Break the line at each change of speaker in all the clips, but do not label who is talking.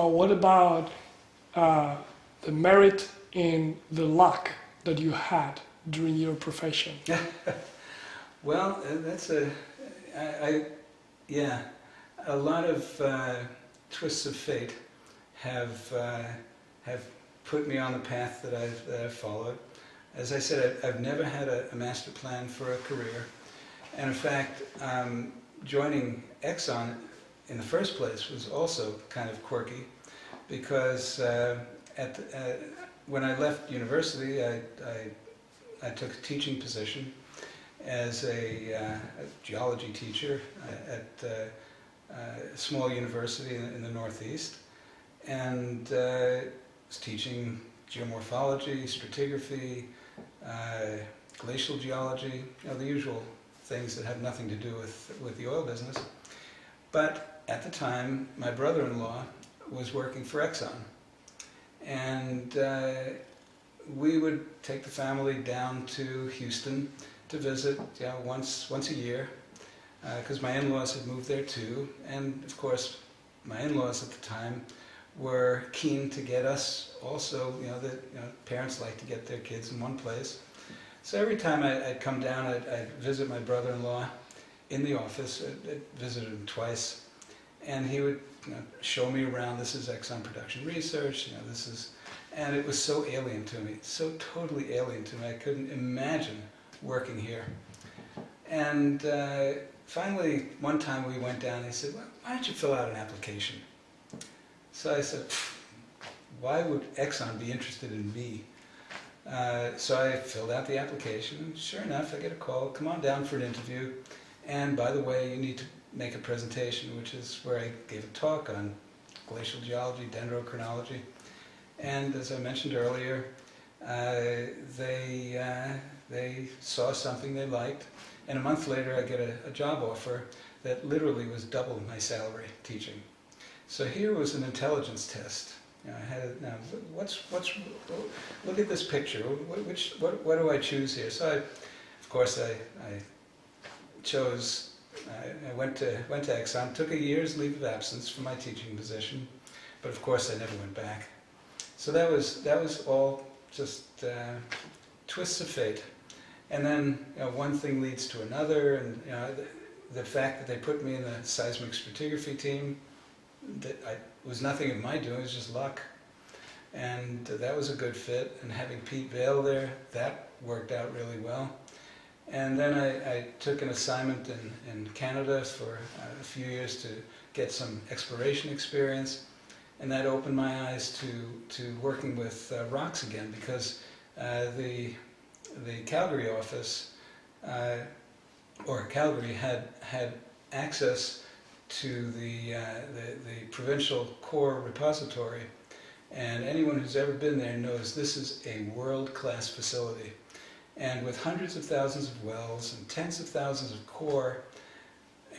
What about the merit in the luck that you had during your profession?
Well, that's yeah, a lot of twists of fate have put me on the path that I've followed. As I said, I've never had a master plan for a career, and in fact, joining Exxon in the first place was also kind of quirky, because when I left university, I took a teaching position as a geology teacher at a small university in the Northeast, and was teaching geomorphology, stratigraphy, glacial geology, the usual things that have nothing to do with the oil business. But at the time, my brother-in-law was working for Exxon, and we would take the family down to Houston to visit once a year, because my in-laws had moved there too, and of course my in-laws at the time were keen to get us also, parents like to get their kids in one place. So every time I'd come down, I'd visit my brother-in-law in the office. I'd visited him twice, and he would show me around. This is Exxon Production Research, and it was so alien to me, so totally alien to me. I couldn't imagine working here. And finally, one time we went down and he said, well, why don't you fill out an application? So I said, why would Exxon be interested in me? So I filled out the application, and sure enough, I get a call, come on down for an interview, and by the way, you need to make a presentation, which is where I gave a talk on glacial geology, dendrochronology. And as I mentioned earlier, they saw something they liked, and a month later I get a job offer that literally was double my salary teaching. So here was an intelligence test. I had now look at this picture. What do I choose here? So of course I chose. I went to Exxon. Took a year's leave of absence from my teaching position, but of course I never went back. So that was all just twists of fate. And then one thing leads to another, and the fact that they put me in the seismic stratigraphy team, that was nothing of my doing, it was just luck. And that was a good fit, and having Pete Vail there, that worked out really well. And then I took an assignment in Canada for a few years to get some exploration experience, and that opened my eyes to working with rocks again, because the Calgary office, or Calgary, had access to the provincial core repository, and anyone who's ever been there knows this is a world-class facility. And with hundreds of thousands of wells and tens of thousands of core,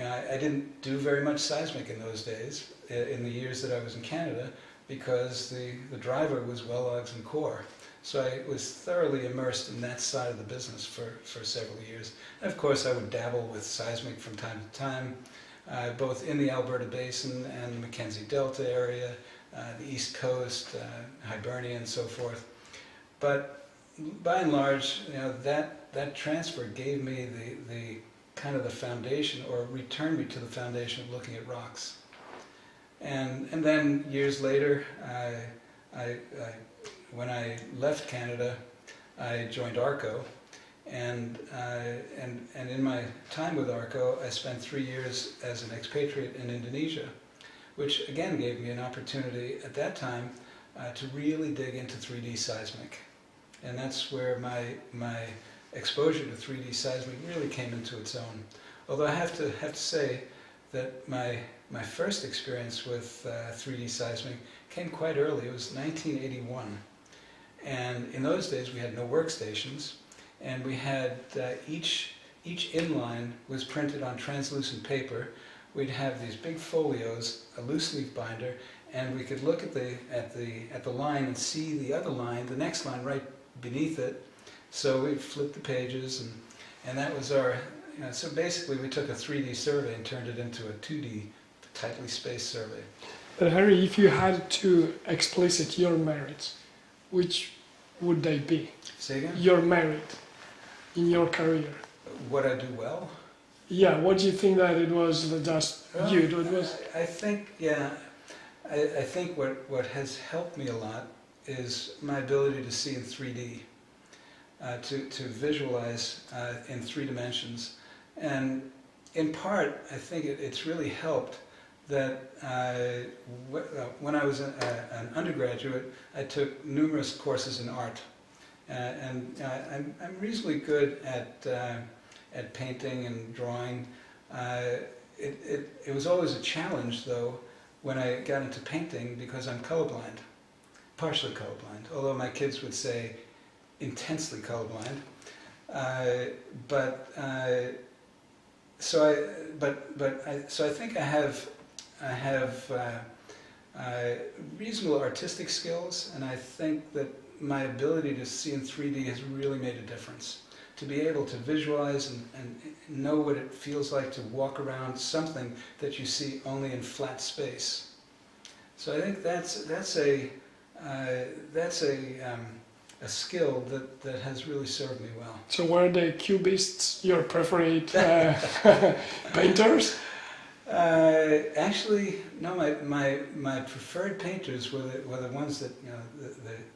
I didn't do very much seismic in those days, in the years that I was in Canada, because the driver was well logs and core. So I was thoroughly immersed in that side of the business for several years. And of course I would dabble with seismic from time to time, both in the Alberta Basin and the Mackenzie Delta area, the East Coast, Hibernia and so forth. But by and large, that transfer gave me the kind of the foundation, or returned me to the foundation of looking at rocks. And then years later, when I left Canada, I joined ARCO, and in my time with ARCO, I spent 3 years as an expatriate in Indonesia, which again gave me an opportunity at that time to really dig into 3D seismic. And that's where my exposure to 3D seismic really came into its own. Although I have to say that my first experience with 3D seismic came quite early. It was 1981. And in those days we had no workstations, and we had each inline was printed on translucent paper. We'd have these big folios, a loose leaf binder, and we could look at the line and see the other line, the next line right beneath it. So we'd flip the pages, and that was our, so basically we took a 3D survey and turned it into a 2D tightly spaced survey.
But Harry, if you had to explicit your merits, which would they be?
Say again?
Your merit in your career.
What I do well?
Yeah, what do you think that it was just you? It was.
I think, yeah, I think what has helped me a lot is my ability to see in 3D, to visualize in 3 dimensions. And in part, I think it's really helped that when I was an undergraduate, I took numerous courses in art. And I'm reasonably good at painting and drawing. It was always a challenge, though, when I got into painting because I'm colorblind, partially colorblind, although my kids would say intensely colorblind. So I think I have reasonable artistic skills, and I think that my ability to see in 3D has really made a difference. To be able to visualize and know what it feels like to walk around something that you see only in flat space. So I think that's a skill that has really served me well.
So were the cubists your preferred painters?
Actually, no. My preferred painters were the ones that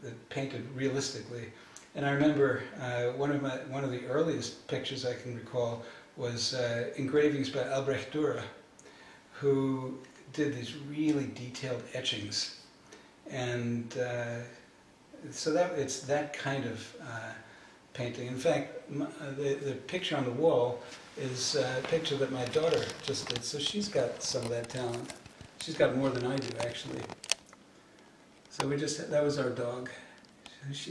that painted realistically. And I remember one of the earliest pictures I can recall was engravings by Albrecht Dürer, who did these really detailed etchings, and so it's that kind of painting. In fact, the picture on the wall is a picture that my daughter just did, so she's got some of that talent. She's got more than I do, actually. So that was our dog.